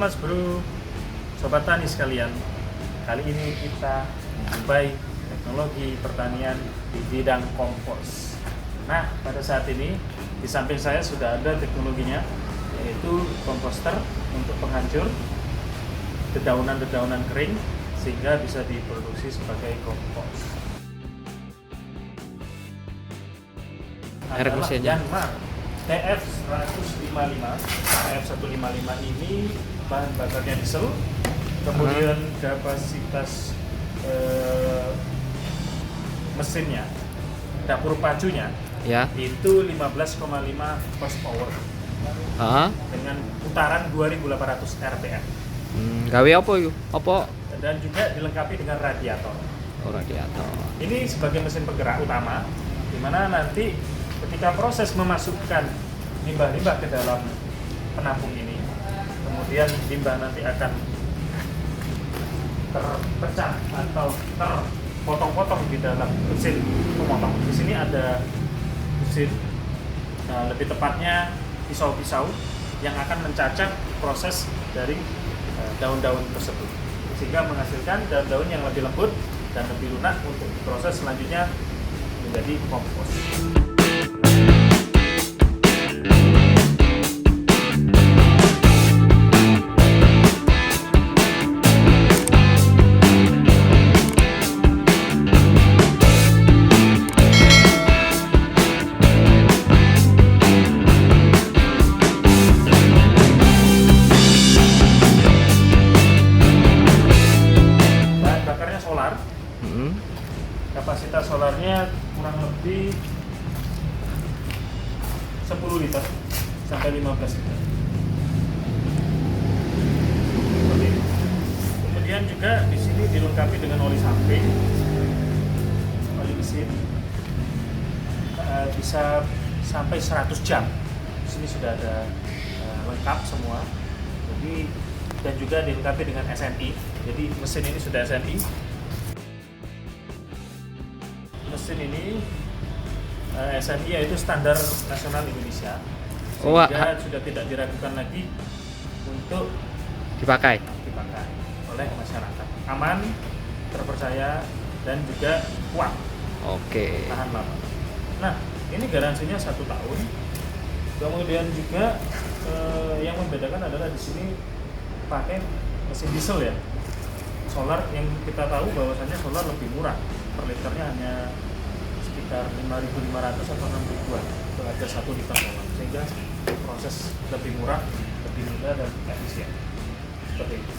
Mas Bro, Sobat Tani sekalian. Kali ini kita menjumpai teknologi pertanian di bidang kompos. Nah, pada saat ini di samping saya sudah ada teknologinya, yaitu komposter untuk penghancur dedaunan-dedaunan kering sehingga bisa diproduksi sebagai kompos. Merek mesinnya Yanmar TF155. TF155 ini bahan bakarnya diesel, kemudian kapasitas mesinnya, dapur pacunya ya. itu 15,5 horsepower dengan putaran 2800 rpm. Gawe apa yuk? Apa? Dan juga dilengkapi dengan radiator. Oh, radiator. Ini sebagai mesin penggerak utama, di mana nanti ketika proses memasukkan limbah-limbah ke dalam penampung ini, kemudian limbah nanti akan terpecah atau terpotong-potong di dalam mesin pemotong. Di sini ada mesin, lebih tepatnya pisau-pisau yang akan mencacah proses dari daun-daun tersebut, sehingga menghasilkan daun-daun yang lebih lembut dan lebih lunak untuk diproses selanjutnya menjadi kompos. Kapasitas solarnya kurang lebih 10 liter sampai 15 liter. Kemudian juga di sini dilengkapi dengan oli samping, oli mesin, bisa sampai 100 jam. Di sini sudah ada lengkap semua. Jadi dan juga dilengkapi dengan SNI. Jadi mesin ini sudah SNI. Mesin ini SNI yaitu Standar Nasional Indonesia, sehingga sudah tidak diragukan lagi untuk dipakai oleh masyarakat. Aman, terpercaya, dan juga kuat. Oke. Tahan lama. Nah, ini garansinya 1 tahun. Kemudian juga yang membedakan adalah di sini pakai mesin diesel ya. Solar yang kita tahu bahwasannya solar lebih murah, per liternya hanya sekitar 5.500 atau 6.000-an untuk harga 1 liter solar, sehingga proses lebih murah, lebih mudah dan efisien. Seperti itu.